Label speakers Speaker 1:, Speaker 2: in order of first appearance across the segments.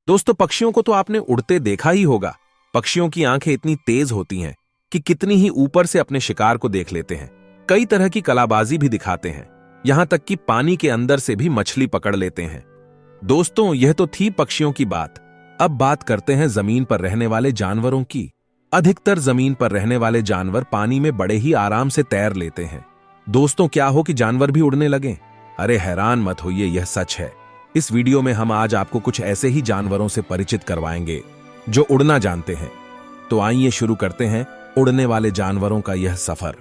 Speaker 1: दोस्तों, पक्षियों को तो आपने उड़ते देखा ही होगा। पक्षियों की आंखें इतनी तेज होती हैं कि कितनी ही ऊपर से अपने शिकार को देख लेते हैं। कई तरह की कलाबाजी भी दिखाते हैं, यहां तक कि पानी के अंदर से भी मछली पकड़ लेते हैं। दोस्तों, यह तो थी पक्षियों की बात। अब बात करते हैं जमीन पर रहने वाले जानवरों की। अधिकतर जमीन पर रहने वाले जानवर पानी में बड़े ही आराम से तैर लेते हैं। दोस्तों, क्या हो कि जानवर भी उड़ने लगे? अरे हैरान मत होइए, यह सच है। इस वीडियो में हम आज आपको कुछ ऐसे ही जानवरों से परिचित करवाएंगे जो उड़ना जानते हैं। तो आइए शुरू करते हैं उड़ने वाले जानवरों का यह सफर।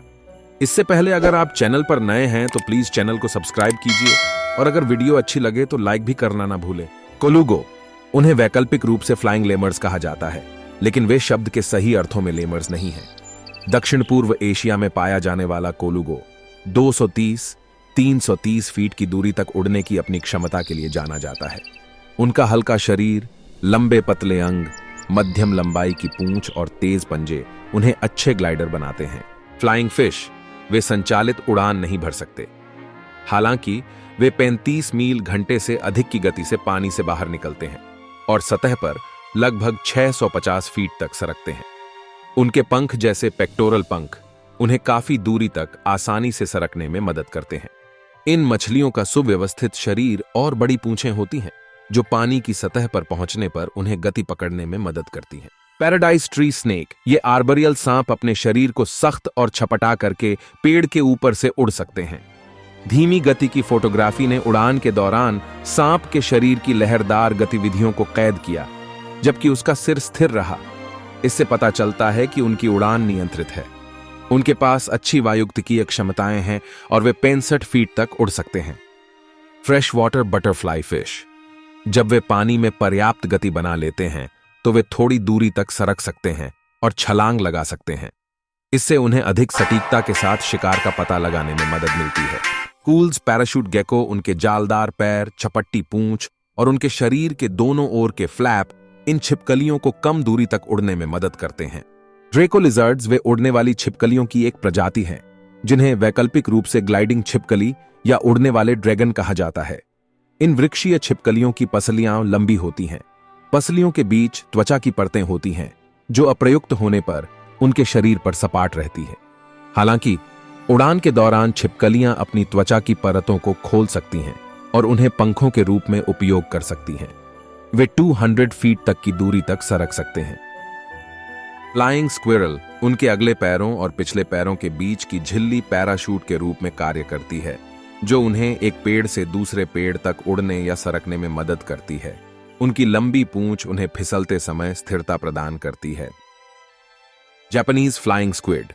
Speaker 1: इससे पहले अगर आप चैनल पर नए हैं तो प्लीज चैनल को सब्सक्राइब कीजिए और अगर वीडियो अच्छी लगे तो लाइक भी करना ना भूलें। कोलुगो, उन्हें वैकल्पिक रूप से फ्लाइंग लेमर्स कहा जाता है, लेकिन वे शब्द के सही अर्थों में लेमर्स नहीं हैं। दक्षिण पूर्व एशिया में पाया जाने वाला कोलुगो 230-330 फीट की दूरी तक उड़ने की अपनी क्षमता के लिए जाना जाता है। उनका हल्का शरीर, लंबे पतले अंग, मध्यम लंबाई की पूंछ और तेज पंजे उन्हें अच्छे ग्लाइडर बनाते हैं। फ्लाइंग फिश, वे संचालित उड़ान नहीं भर सकते। हालांकि वे 35 मील घंटे से अधिक की गति से पानी से बाहर निकलते हैं और सतह पर लगभग 650 फीट तक सरकते हैं। उनके पंख जैसे पेक्टोरल पंख उन्हें काफी दूरी तक आसानी से सरकने में मदद करते हैं। इन मछलियों का सुव्यवस्थित शरीर और बड़ी पूंछें होती हैं जो पानी की सतह पर पहुंचने पर उन्हें गति पकड़ने में मदद करती हैं। पैराडाइज ट्री स्नेक, ये आर्बोरियल सांप अपने शरीर को सख्त और छपटा करके पेड़ के ऊपर से उड़ सकते हैं। धीमी गति की फोटोग्राफी ने उड़ान के दौरान सांप के शरीर की लहरदार गतिविधियों को कैद किया, जबकि उसका सिर स्थिर रहा। इससे पता चलता है कि उनकी उड़ान नियंत्रित है। उनके पास अच्छी वायुगतिकीय क्षमताएं हैं और वे 65 फीट तक उड़ सकते हैं। फ्रेश वाटर बटरफ्लाई फिश, जब वे पानी में पर्याप्त गति बना लेते हैं तो वे थोड़ी दूरी तक सरक सकते हैं और छलांग लगा सकते हैं। इससे उन्हें अधिक सटीकता के साथ शिकार का पता लगाने में मदद मिलती है। कूल्स पैराशूट गेको, उनके जालदार पैर, चपट्टी पूंछ और उनके शरीर के दोनों ओर के फ्लैप इन छिपकलियों को कम दूरी तक उड़ने में मदद करते हैं। ड्रेको लिजर्ड्स, वे उड़ने वाली छिपकलियों की एक प्रजाति है जिन्हें वैकल्पिक रूप से ग्लाइडिंग छिपकली या उड़ने वाले ड्रैगन कहा जाता है। इन वृक्षीय छिपकलियों की पसलियां लंबी होती हैं। पसलियों के बीच त्वचा की परतें होती हैं जो अप्रयुक्त होने पर उनके शरीर पर सपाट रहती है। हालांकि उड़ान के दौरान छिपकलियां अपनी त्वचा की परतों को खोल सकती हैं और उन्हें पंखों के रूप में उपयोग कर सकती हैं। वे 200 फीट तक की दूरी तक सरक सकते हैं। फ्लाइंग स्क्विरल, उनके अगले पैरों और पिछले पैरों के बीच की झिल्ली पैराशूट के रूप में कार्य करती है, जो उन्हें एक पेड़ से दूसरे पेड़ तक उड़ने या सरकने में मदद करती है। उनकी लंबी पूंछ उन्हें फिसलते समय स्थिरता प्रदान करती है। जापानीज फ्लाइंग स्क्विड,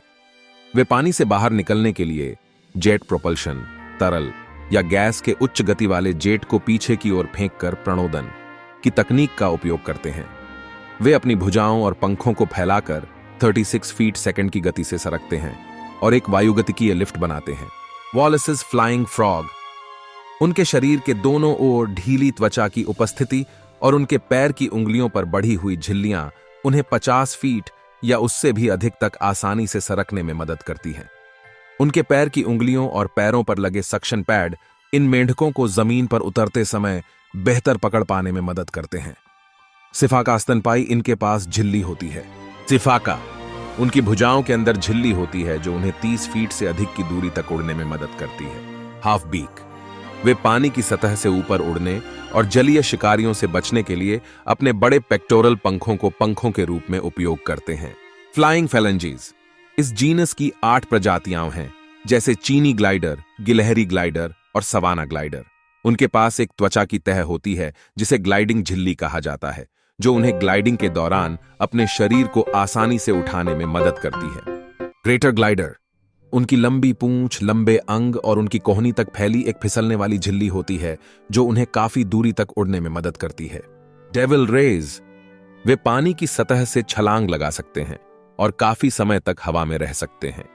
Speaker 1: वे पानी से बाहर निकलने के लिए जेट प्रोपल्शन, तरल या गैस के उच्च गति वाले जेट को पीछे की ओर फेंककर प्रणोदन की तकनीक का उपयोग करते हैं। वे अपनी भुजाओं और पंखों को फैलाकर 36 फीट सेकंड की गति से सरकते हैं और एक वायुगतिकीय लिफ्ट बनाते हैं। वॉलेसेस फ्लाइंग फ्रॉग, उनके शरीर के दोनों ओर ढीली त्वचा की उपस्थिति और उनके पैर की उंगलियों पर बढ़ी हुई झिल्लियां उन्हें 50 फीट या उससे भी अधिक तक आसानी से सरकने में मदद करती हैं। उनके पैर की उंगलियों और पैरों पर लगे सक्शन पैड इन मेंढकों को जमीन पर उतरते समय बेहतर पकड़ पाने में मदद करते हैं। सिफाका स्तनपाई, इनके पास झिल्ली होती है। सिफाका, उनकी भुजाओं के अंदर झिल्ली होती है जो उन्हें 30 फीट से अधिक की दूरी तक उड़ने में मदद करती है। हाफ बीक, वे पानी की सतह से ऊपर उड़ने और जलीय शिकारियों से बचने के लिए अपने बड़े पेक्टोरल पंखों को पंखों के रूप में उपयोग करते हैं। फ्लाइंग फेलेंजीज, इस जीनस की 8 प्रजातियां हैं, जैसे चीनी ग्लाइडर, गिलहरी ग्लाइडर और सवाना ग्लाइडर। उनके पास एक त्वचा की तह होती है जिसे ग्लाइडिंग झिल्ली कहा जाता है, जो उन्हें ग्लाइडिंग के दौरान अपने शरीर को आसानी से उठाने में मदद करती है। ग्रेटर ग्लाइडर, उनकी लंबी पूंछ, लंबे अंग और उनकी कोहनी तक फैली एक फिसलने वाली झिल्ली होती है जो उन्हें काफी दूरी तक उड़ने में मदद करती है। डेविल रेज, वे पानी की सतह से छलांग लगा सकते हैं और काफी समय तक हवा में रह सकते हैं।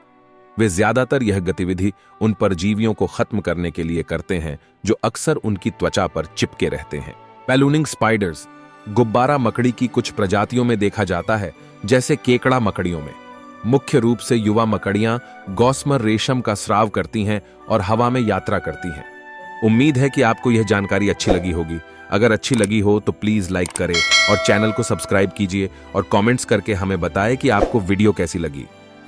Speaker 1: वे ज्यादातर यह गतिविधि उन परजीवियों को खत्म करने के लिए करते हैं जो अक्सर उनकी त्वचा पर चिपके रहते हैं। बैलूनिंग स्पाइडर्स, गुब्बारा मकड़ी की कुछ प्रजातियों में देखा जाता है, जैसे केकड़ा मकड़ियों में। मुख्य रूप से युवा मकड़ियां गॉस्मर रेशम का स्राव करती हैं और हवा में यात्रा करती हैं। उम्मीद है कि आपको यह जानकारी अच्छी लगी होगी। अगर अच्छी लगी हो तो प्लीज लाइक करें और चैनल को सब्सक्राइब कीजिए और कमेंट्स करके हमें बताएं कि आपको वीडियो कैसी लगी।